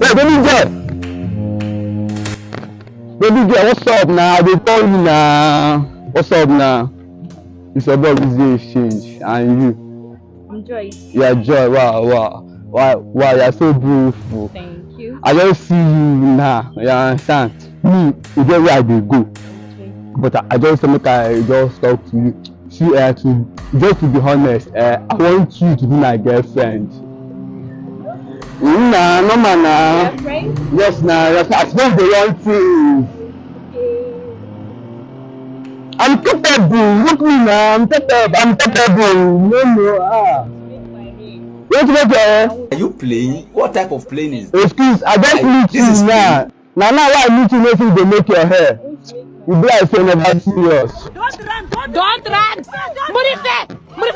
Hey, baby girl, what's up now? They call you now. What's up now? It's about this exchange and you. I'm Joy. Yeah, Joy. Wow, you're so beautiful. Thank you. I just see you now. You understand? Me, you get where I dey go. Okay. But I just make I just talk to you. See, to be honest, I want you to be my girlfriend. Nah, no man, nah. Your friend? Yes, nah. Yes, I suppose they want to. Okay. I'm capable. Look me now. I'm capable. No. Make my name. Wait. Are you playing? What type of playing is this? Excuse, I just meet This is you now. Now why I meet you, nothing they make your hair. Don't make my You be like say never serious. Don't run! Don't run! Move it!